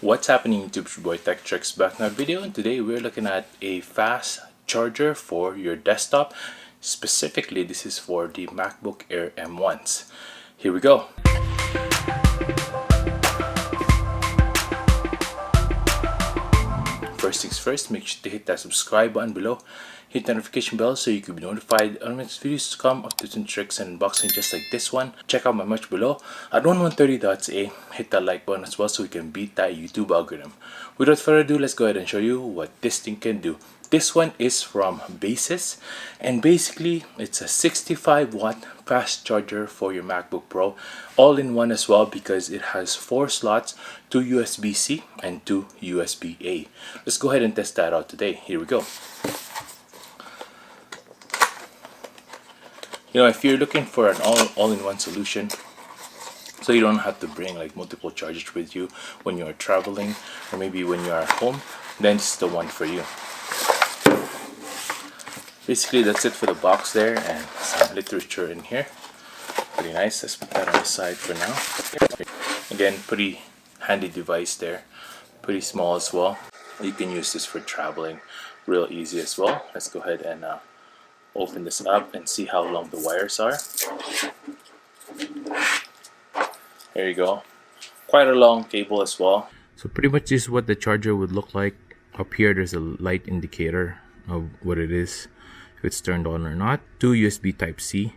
What's happening YouTube? It's your boy Tech TRX back in our video, and today we're looking at a fast charger for your desktop. Specifically, this is for the MacBook Air M1s. Here we go. First things first, make sure to hit that subscribe button below. Hit the notification bell so you can be notified on next videos to come of tips and tricks and unboxing just like this one. Check out my merch below at 1130.ca. Hit that like button as well so we can beat that YouTube algorithm. Without further ado, let's go ahead and show you what this thing can do. This one is from Baseus, and basically it's a 65-watt fast charger for your MacBook Pro, all in one as well because it has 4 slots, 2 USB-C and 2 USB-A. Let's go ahead and test that out today. Here we go. You know, if you're looking for an all-in-one solution, so you don't have to bring like multiple chargers with you when you're traveling or maybe when you're at home, then this is the one for you. Basically, that's it for the box there, and some literature in here. Pretty nice. Let's put that on the side for now. Again, pretty handy device there. Pretty small as well. You can use this for traveling real easy as well. Let's go ahead and open this up and see how long the wires are. There you go. Quite a long cable as well. So pretty much this is what the charger would look like. Up here there's a light indicator of what it is, if it's turned on or not. 2 USB type C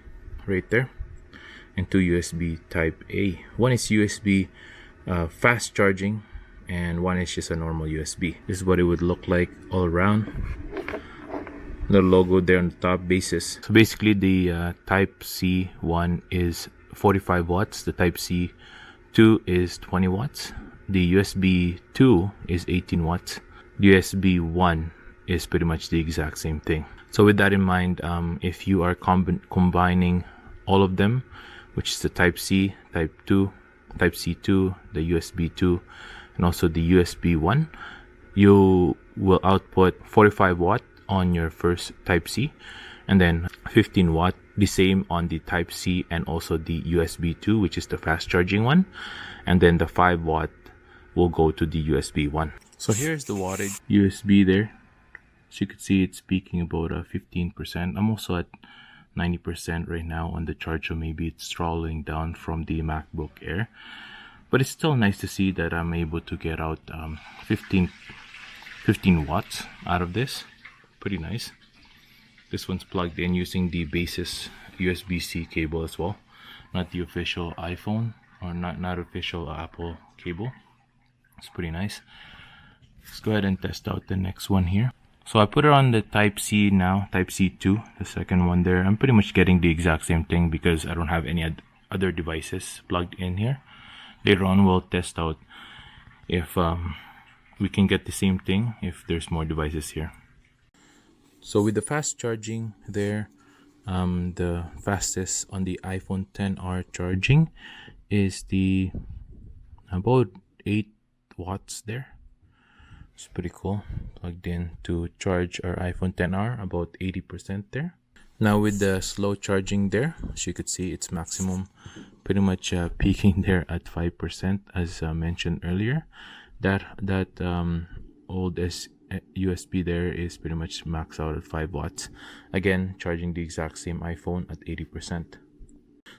right there and 2 USB type A. One is USB fast charging and one is just a normal USB. This is what it would look like all around. The logo there on the top, Baseus. So basically the type C one is 45 watts, the type C 2 is 20 watts, the USB 2 is 18 watts, USB 1 is pretty much the exact same thing. So with that in mind, if you are combining all of them, which is the type C, type 2, type C2, the USB 2 and also the USB 1, you will output 45 watt on your first type C and then 15 watt, the same on the type C and also the USB 2, which is the fast charging one, and then the 5 watt will go to the USB 1. So here's the wattage USB there. So you can see it's peaking about 15%. I'm also at 90% right now on the charge, so maybe it's throttling down from the MacBook Air, but it's still nice to see that I'm able to get out 15 watts out of this. Pretty nice. This one's plugged in using the Baseus USB-C cable as well, not the official iPhone or not official Apple cable. It's pretty nice. Let's go ahead and test out the next one here. So I put it on the type C now, type C2, the second one there. I'm pretty much getting the exact same thing because I don't have any other devices plugged in here. Later on we'll test out if we can get the same thing if there's more devices here. So with the fast charging there, the fastest on the iPhone XR charging is the about 8 watts there. It's pretty cool. Plugged in to charge our iPhone XR, about 80% there. Now with the slow charging there, as you could see, it's maximum, pretty much peaking there at 5%, as mentioned earlier. That old USB there is pretty much maxed out at 5 watts. Again, charging the exact same iPhone at 80%.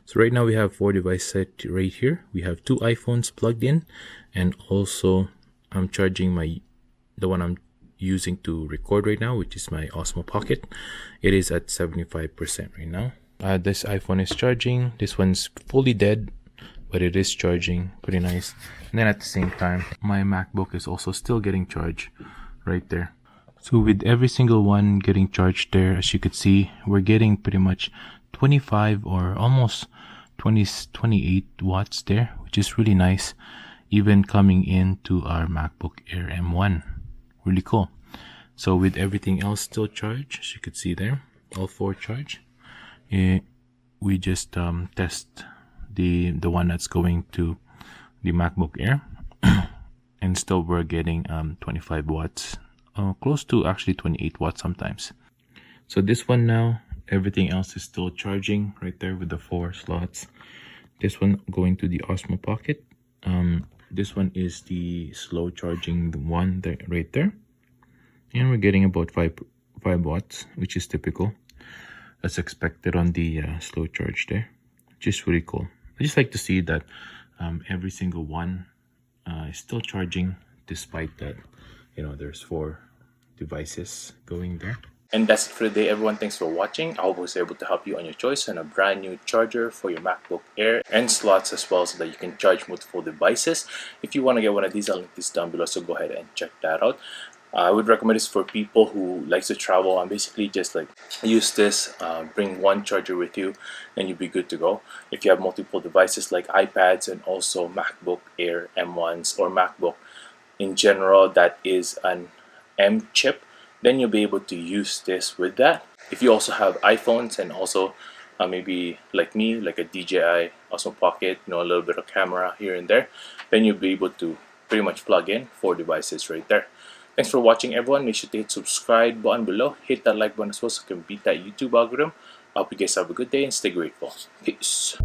So right now we have 4 devices set right here. We have 2 iPhones plugged in, and also I'm charging the one I'm using to record right now, which is my Osmo Pocket. It is at 75% right now. This iPhone is charging. This one's fully dead, but it is charging. Pretty nice. And then at the same time, my MacBook is also still getting charged right there. So with every single one getting charged there, as you could see, we're getting pretty much 25 or almost 28 watts there, which is really nice, even coming into our MacBook Air M1. Really cool. So with everything else still charged, as you could see there, all 4 charge. We just test the one that's going to the MacBook Air and still we're getting 25 watts, close to actually 28 watts sometimes. So this one now, everything else is still charging right there with the 4 slots. This one going to the Osmo Pocket. This one is the slow charging one right there, and we're getting about 5 watts, which is typical. That's expected on the slow charge there, which is really cool. I just like to see that every single one is still charging, despite that, there's 4 devices going there. And that's it for the day, everyone. Thanks for watching. I hope I was able to help you on your choice on a brand new charger for your MacBook Air, and slots as well, so that you can charge multiple devices. If you want to get one of these, I'll link this down below, so go ahead and check that out. I would recommend this for people who like to travel and basically just like use this, bring one charger with you, and you'll be good to go. If you have multiple devices like iPads and also MacBook Air M1s, or MacBook in general that is an M chip, then you'll be able to use this with that. If you also have iPhones and also maybe like me, like a DJI Osmo Pocket, a little bit of camera here and there, then you'll be able to pretty much plug in 4 devices right there. Thanks for watching, everyone. Make sure to hit subscribe button below, hit that like button as well, so you can beat that YouTube algorithm. I hope you guys have a good day and stay grateful. Peace.